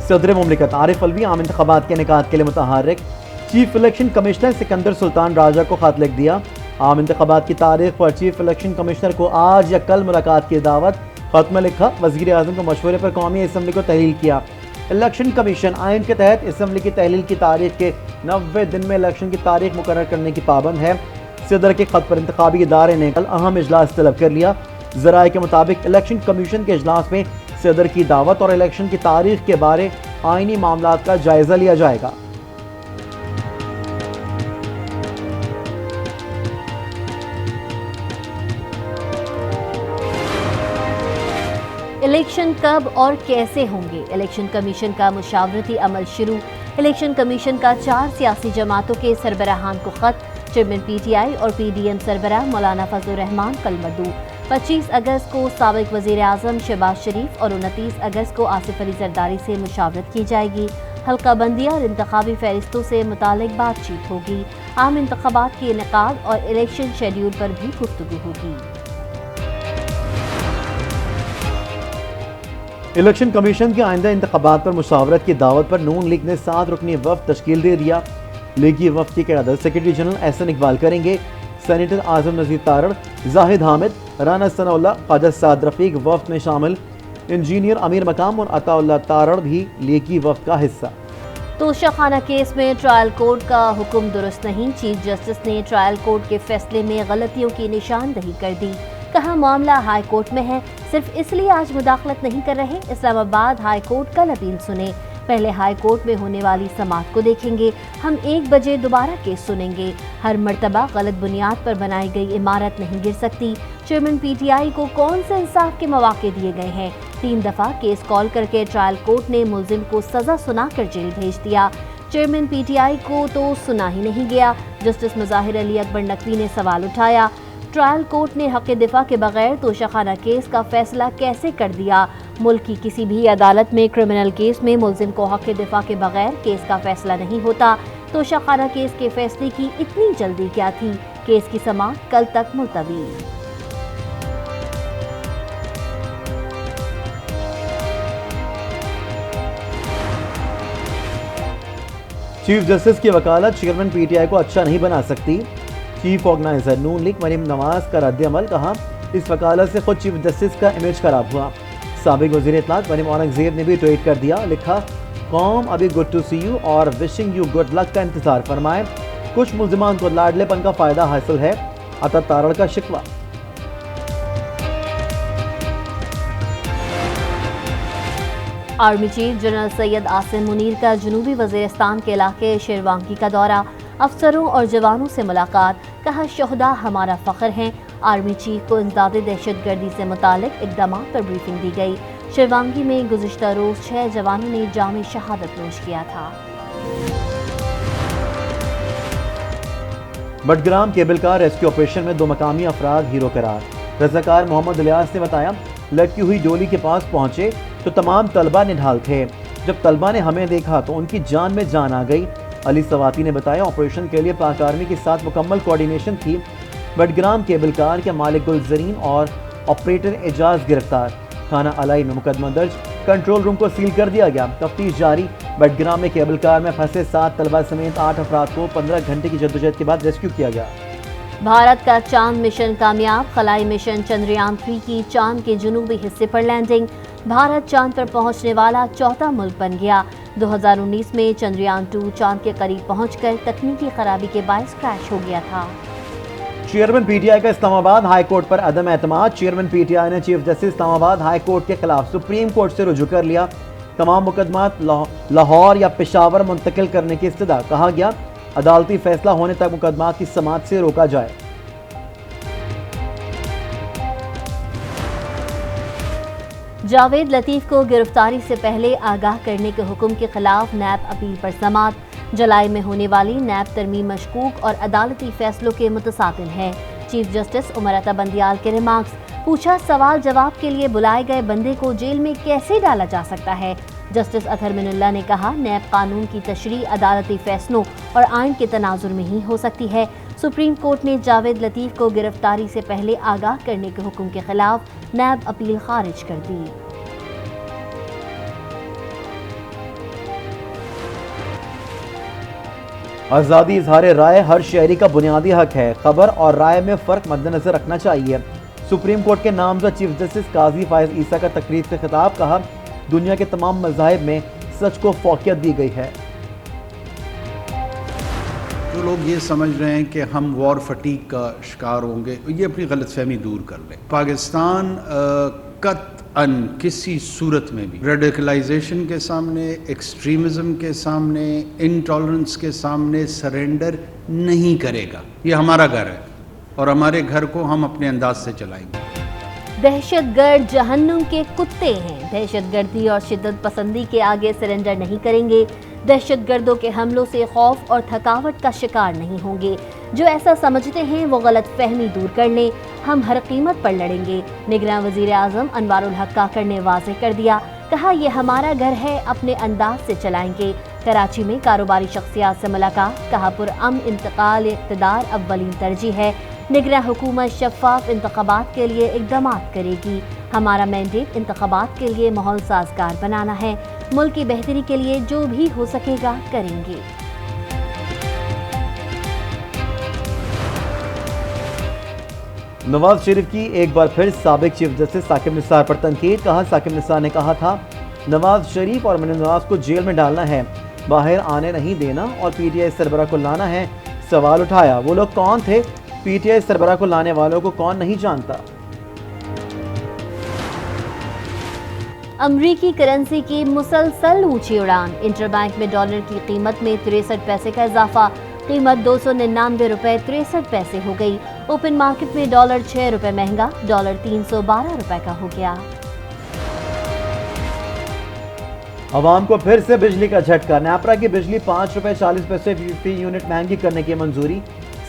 صدر مملکت عارف الوی عام انتخابات کے انعقاد کے لیے متحرک۔ چیف الیکشن کمشنر سکندر سلطان راجہ کو خط لکھ دیا۔ عام انتخابات کی تاریخ پر چیف الیکشن کمشنر کو آج یا کل ملاقات کی دعوت۔ خط میں لکھا، وزیر اعظم کے مشورے پر قومی اسمبلی کو تحلیل کیا۔ الیکشن کمیشن آئین کے تحت اسمبلی کی تحلیل کی تاریخ کے 90 دن میں الیکشن کی تاریخ مقرر کرنے کی پابند ہے۔ صدر کے خط پر انتخابی ادارے نے کل اہم اجلاس طلب کر لیا۔ ذرائع کے مطابق الیکشن کمیشن کے اجلاس میں صدر کی دعوت اور الیکشن کی تاریخ کے بارے آئینی معاملات کا جائزہ لیا جائے گا۔ الیکشن کب اور کیسے ہوں گے؟ الیکشن کمیشن کا مشاورتی عمل شروع۔ الیکشن کمیشن کا 4 سیاسی جماعتوں کے سربراہان کو خط۔ چیئرمین پی ٹی آئی اور پی ڈی ایم سربراہ مولانا فضل الرحمان کل مدعو۔ 25 اگست کو سابق وزیر اعظم شہباز شریف اور 29 اگست کو آصف علی زرداری سے مشاورت کی جائے گی۔ حلقہ بندی اور انتخابی فہرستوں سے متعلق بات چیت ہوگی۔ عام انتخابات کے انعقاد اور الیکشن شیڈول پر بھی گفتگو ہوگی۔ الیکشن کمیشن کے آئندہ انتخابات پر مشاورت کی دعوت پر نون لیگ نے 7 رکنی وفد تشکیل دے دیا۔ لیگی وفد کی قیادت سیکرٹری جنرل احسن اقبال کریں گے۔ سینیٹر اعظم نذیر تارڑ، زاہد حامد، رانا ثناء اللہ، خواجہ سعد رفیق وفد میں شامل۔ انجینئر امیر مقام اور عطا اللہ تارڑ بھی لیگی وفد کا حصہ۔ توشہ خانہ کیس میں ٹرائل کورٹ کا حکم درست نہیں۔ چیف جسٹس نے ٹرائل کورٹ کے فیصلے میں غلطیوں کی نشاندہی کر دی۔ کہا معاملہ ہائی کورٹ میں ہے، صرف اس لیے آج مداخلت نہیں کر رہے۔ اسلام آباد ہائی کورٹ کل اپیل سنے، پہلے ہائی کورٹ میں ہونے والی سماعت کو دیکھیں گے۔ ہم 1 بجے دوبارہ کیس سنیں گے۔ ہر مرتبہ غلط بنیاد پر بنائی گئی عمارت نہیں گر سکتی۔ چیئرمین پی ٹی آئی کو کون سے انصاف کے مواقع دیے گئے ہیں؟ 3 دفعہ کیس کال کر کے ٹرائل کورٹ نے ملزم کو سزا سنا کر جیل بھیج دیا۔ چیئرمین پی ٹی آئی کو تو سنا ہی نہیں گیا۔ جسٹس مظاہر علی اکبر نقوی نے سوال اٹھایا، ٹرائل کورٹ نے حق دفاع کے بغیر توشہ خانہ کیس کا فیصلہ کیسے کر دیا؟ ملک کی کسی بھی عدالت میں کرمنل کیس میں ملزم کو حق دفاع کے بغیر کیس کا فیصلہ نہیں ہوتا۔ توشہ خانہ کیس کے فیصلے کی اتنی جلدی کیا تھی؟ کیس کی سماعت کل تک ملتوی۔ چیف جسٹس کی وکالت چیئرمین پی ٹی آئی کو اچھا نہیں بنا سکتی۔ چیف آرگنائزر نون لیگ مریم نواز کا رد عمل، کہا اس وکالت سے خود چیف جسٹس کا امیج خراب ہوا۔ سابق وزیر اطلاعات مریم اورنگزیب نے بھی ٹویٹ کر دیا، لکھا قوم ابھی گڈ ٹو سی یو اور وشنگ یو گڈ لک کا انتظار فرمائے۔ کچھ ملزمان کو لاڈلے پن کا فائدہ حاصل ہے، عطا تارڑ کا شکوہ۔ Army chief general Syed Asim Munir کا جنوبی وزیرستان کے علاقے شیروانگی کا دورہ، افسروں اور جوانوں سے ملاقات، کہا شہداء ہمارا فخر ہیں۔ آرمی چیف کو انسداد دہشت گردی سے متعلق اقدامات پر بریفنگ دی گئی۔ شیروانگی میں گزشتہ روز 6 جوانوں نے جام شہادت نوش کیا تھا۔ Battagram cable car rescue operation میں 2 مقامی افراد ہیرو قرار۔ رضاکار محمد الیاس نے بتایا، لٹکی ہوئی ڈولی کے پاس پہنچے تو تمام طلبہ نڈھال تھے۔ جب طلبہ نے ہمیں دیکھا تو ان کی جان میں جان آ گئی۔ علی سواتی نے بتایا، آپریشن کے لیے پاک آرمی کے ساتھ مکمل کوارڈینیشن تھی۔ بٹگرام کیبل کار کے مالک گلزرین اور آپریٹر اعجاز گرفتار۔ تھانہ الائی میں مقدمہ درج، کنٹرول روم کو سیل کر دیا گیا، تفتیش جاری۔ بٹگرام میں کیبل کار میں پھنسے 7 طلبہ سمیت 8 افراد کو 15 گھنٹے کی جدوجہد کے بعد ریسکیو کیا گیا۔ بھارت کا چاند مشن کامیاب، خلائی مشن چندریان 3 کی چاند کے جنوبی حصے پر لینڈنگ۔ بھارت چاند پر پہنچنے والا 4تھا ملک بن گیا۔ 2019 میں چندریان 2 چاند کے قریب پہنچ کر تکنیکی خرابی کے باعث کریش ہو گیا تھا۔ چیئرمین پی ٹی آئی کا اسلام آباد ہائی کورٹ پر عدم اعتماد۔ چیئرمین پی ٹی آئی نے چیف جسٹس اسلام آباد ہائی کورٹ کے خلاف سپریم کورٹ سے رجوع کر لیا۔ تمام مقدمات لاہور یا پشاور منتقل کرنے کی استدعا، کہا گیا عدالتی فیصلہ ہونے تک مقدمات کی سماعت سے روکا جائے۔ جاوید لطیف کو گرفتاری سے پہلے آگاہ کرنے کے حکم کے خلاف نیب اپیل پر سماعت۔ جولائی میں ہونے والی نیب ترمیم مشکوک اور عدالتی فیصلوں کے متصادم ہے۔ چیف جسٹس عمر عطا بندیال کے ریمارکس، پوچھا سوال جواب کے لیے بلائے گئے بندے کو جیل میں کیسے ڈالا جا سکتا ہے؟ جسٹس اطہر من اللہ نے کہا نیب قانون کی تشریح عدالتی فیصلوں اور آئین کے تناظر میں ہی ہو سکتی ہے۔ سپریم کورٹ نے جاوید لطیف کو گرفتاری سے پہلے آگاہ کرنے کے حکم کے خلاف نیب اپیل خارج کر دی۔ آزادی اظہار رائے ہر شہری کا بنیادی حق ہے، خبر اور رائے میں فرق مد نظر رکھنا چاہیے۔ سپریم کورٹ کے نامزد چیف جسٹس قاضی فائز عیسیٰ کا تقریب سے خطاب، کہا دنیا کے تمام مذاہب میں سچ کو فوقیت دی گئی ہے۔ جو لوگ یہ سمجھ رہے ہیں کہ ہم وار فٹیگ کا شکار ہوں گے، یہ اپنی غلط فہمی دور کر لیں۔ پاکستان قطعاً کسی صورت میں بھی ریڈیکلائزیشن کے سامنے، ایکسٹریمزم کے سامنے، انٹالرنس کے سامنے سرنڈر نہیں کرے گا۔ یہ ہمارا گھر ہے اور ہمارے گھر کو ہم اپنے انداز سے چلائیں گے۔ دہشت گرد جہنم کے کتے ہیں، دہشت گردی اور شدت پسندی کے آگے سرنڈر نہیں کریں گے، دہشت گردوں کے حملوں سے خوف اور تھکاوٹ کا شکار نہیں ہوں گے۔ جو ایسا سمجھتے ہیں وہ غلط فہمی دور کر لیں، ہم ہر قیمت پر لڑیں گے۔ نگراں وزیر اعظم انوار الحق کاکڑ نے واضح کر دیا، کہا یہ ہمارا گھر ہے، اپنے انداز سے چلائیں گے۔ کراچی میں کاروباری شخصیات سے ملاقات، کہا پرامن انتقال اقتدار اولین ترجیح ہے، نگراں حکومت شفاف انتخابات کے لیے اقدامات کرے گی۔ ہمارا مینڈیٹ انتخابات کے لیے ماحول سازگار بنانا ہے، ملک کی بہتری کے لیے جو بھی ہو سکے گا کریں گے۔ نواز شریف کی ایک بار پھر سابق چیف جسٹس ثاقب نثار پر تنقید، کہا ثاقب نثار نے کہا تھا نواز شریف اور منی نواز کو جیل میں ڈالنا ہے، باہر آنے نہیں دینا اور پی ٹی آئی سربراہ کو لانا ہے۔ سوال اٹھایا وہ لوگ کون تھے؟ پی ٹی آئی سربراہ کو لانے والوں کو کون نہیں جانتا؟ امریکی کرنسی کی مسلسل اونچی اڑان، انٹر بینک میں ڈالر کی قیمت میں 63 پیسے کا اضافہ، قیمت 299 روپے 63 پیسے ہو گئی۔ اوپن مارکیٹ میں ڈالر 6 روپے مہنگا، ڈالر 312 روپے کا ہو گیا۔ عوام کو پھر سے بجلی کا جھٹکا، نیپرا کی بجلی 5 روپے 40 پیسے فی یونٹ مہنگی کرنے کی منظوری،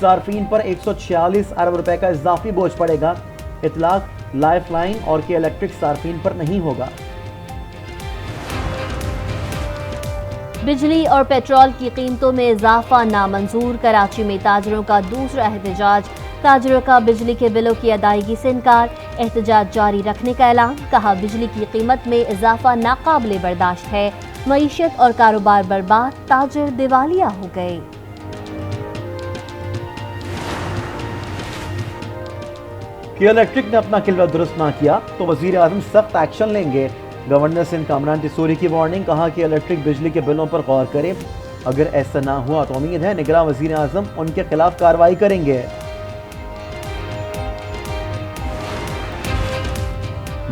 صارفین پر 146 ارب روپے کا اضافی بوجھ پڑے گا۔ اطلاق لائف لائن اور کے الیکٹرک صارفین پر نہیں ہوگا۔ بجلی اور پیٹرول کی قیمتوں میں اضافہ نامنظور، کراچی میں تاجروں کا دوسرا احتجاج، تاجروں کا بجلی کے بلوں کی ادائیگی سے انکار، احتجاج جاری رکھنے کا اعلان، کہا بجلی کی قیمت میں اضافہ ناقابل برداشت ہے، معیشت اور کاروبار برباد، تاجر دیوالیہ ہو گئے۔ کہ الیکٹرک نے اپنا قلعہ درست نہ کیا تو وزیر اعظم سخت ایکشن لیں گے، گورنر سندھ کامران ٹیسوری کی وارننگ، کہا کہ الیکٹرک بجلی کے بلوں پر غور کرے، اگر ایسا نہ ہوا تو امید ہے نگراں وزیر اعظم ان کے خلاف کارروائی کریں گے۔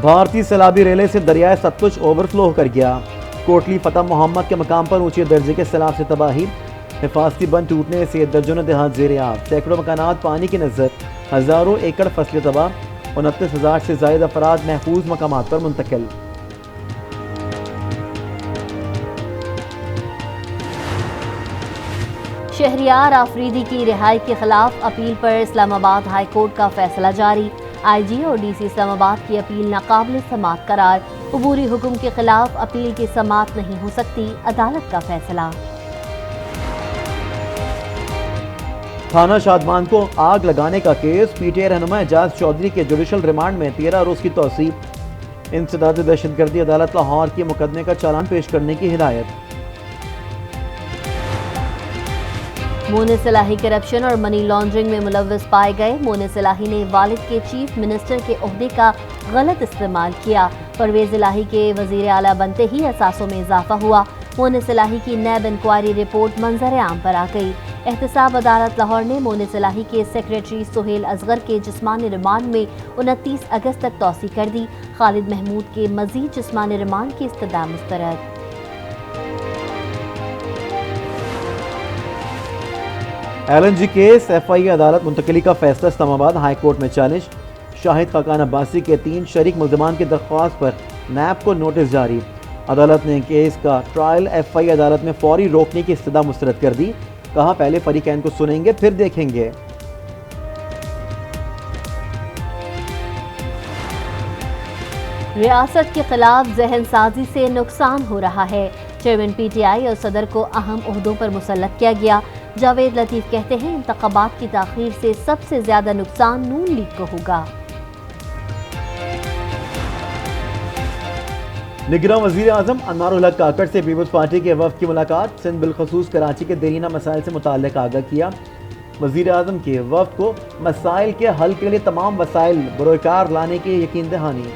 بھارتی سیلابی ریلے سے دریائے ستلج اوور فلو کر گیا، کوٹلی فتح محمد کے مقام پر اونچے درجے کے سیلاب سے تباہی، حفاظتی بند ٹوٹنے سے درجنوں دیہات زیر آب، سینکڑوں مکانات پانی کی نذر، ہزاروں ایکڑ فصلیں تباہ، 29,000 سے زائد افراد محفوظ مقامات پر منتقل۔ شہریار آفریدی کی رہائی کے خلاف اپیل پر اسلام آباد ہائی کورٹ کا فیصلہ جاری، آئی جی اور ڈی سی اسلام آباد کی اپیل ناقابل سماعت قرار، عبوری حکم کے خلاف اپیل کی سماعت نہیں ہو سکتی، عدالت کا فیصلہ۔ تھانہ شادمان کو آگ لگانے کا کیس، پی ٹی آئی رہنما اعجاز چودھری کے جوڈیشل ریمانڈ میں 13 روز کی توسیع، انسداد دہشت گردی عدالت لاہور کے مقدمے کا چالان پیش کرنے کی ہدایت۔ مونے صلاحی کرپشن اور منی لانڈرنگ میں ملوث پائے گئے، مونے صلاحی نے والد کے چیف منسٹر کے عہدے کا غلط استعمال کیا، پرویز الہی کے وزیر اعلیٰ بنتے ہی اثاثوں میں اضافہ ہوا، مونے صلاحی کی نیب انکوائری رپورٹ منظر عام پر آ گئی۔ احتساب عدالت لاہور نے مونے صلاحی کے سیکریٹری سہیل اصغر کے جسمانی ریمانڈ میں 29 اگست تک توسیع کر دی، خالد محمود کے مزید جسمانی ریمانڈ کی استدعا مسترد۔ L N G case, F I A عدالت منتقلی کا فیصلہ اسلام آباد ہائی کورٹ میں چیلنج، شاہد خاقان عباسی کے 3 شریک ملزمان کی درخواست پر نیب کو نوٹس جاری، عدالت نے کیس کا ٹرائل ایف آئی اے عدالت میں فوری روکنے کی استدعا مسترد کر دی، کہا پہلے فریقین کو سنیں گے پھر دیکھیں گے۔ ریاست کے خلاف ذہن سازی سے نقصان ہو رہا ہے، چیئرمین پی ٹی آئی اور صدر کو اہم عہدوں پر مسلط کیا گیا، جاوید لطیف کہتے ہیں انتخابات کی تاخیر سے سب سے زیادہ نقصان نون لیگ کو ہوگا۔ نگراں وزیر اعظم انوار الحق کاکڑ سے پیپلز پارٹی کے وفد کی ملاقات، سندھ بالخصوص کراچی کے دیرینہ مسائل سے متعلق آگاہ کیا۔ وزیر اعظم کے وفد کو مسائل کے حل کے لیے تمام وسائل بروئے کار لانے کی یقین دہانی۔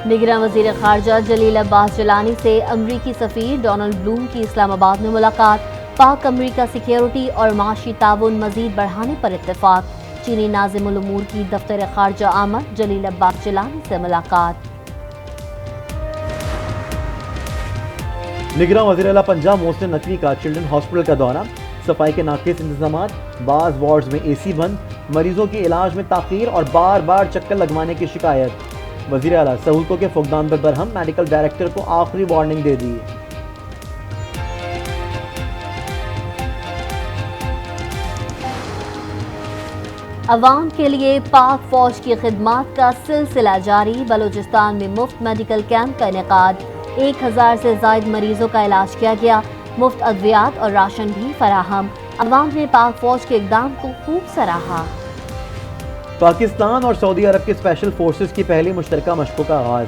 نگراں وزیر خارجہ جلیل عباس جیلانی سے امریکی سفیر ڈونلڈ بلوم کی اسلام آباد میں ملاقات، پاک امریکہ سیکیورٹی اور معاشی تعاون مزید بڑھانے پر اتفاق۔ چینی ناظم الامور کی دفتر خارجہ آمد، جلیل عباس جیلانی سے ملاقات۔ نگراں وزیر اعلیٰ پنجاب محسن نقوی کا چلڈرن ہاسپٹل کا دورہ، صفائی کے ناقص انتظامات، بعض وارڈز میں اے سی بند، مریضوں کے علاج میں تاخیر اور بار بار چکر لگوانے کی شکایت۔ وزیر اعلیٰ سہولتوں کے فقدان پر برہم، میڈیکل ڈائریکٹر کو آخری وارننگ دے دی۔ عوام کے لیے پاک فوج کی خدمات کا سلسلہ جاری، بلوچستان میں مفت میڈیکل کیمپ کا انعقاد، 1000 سے زائد مریضوں کا علاج کیا گیا، مفت ادویات اور راشن بھی فراہم۔ عوام نے پاک فوج کے اقدام کو خوب سراہا۔ پاکستان اور سعودی عرب کے اسپیشل فورسز کی پہلی مشترکہ مشقوں کا آغاز،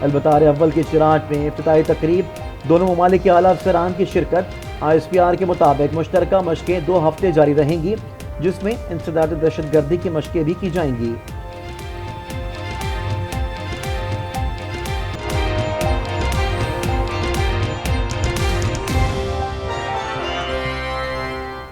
البطار اول کی چراٹ میں افتتاحی تقریب، دونوں ممالک کے اعلیٰ افسران کی شرکت۔ ISPR کے مطابق مشترکہ مشقیں 2 ہفتے جاری رہیں گی، جس میں انسداد دہشت گردی کی مشقیں بھی کی جائیں گی۔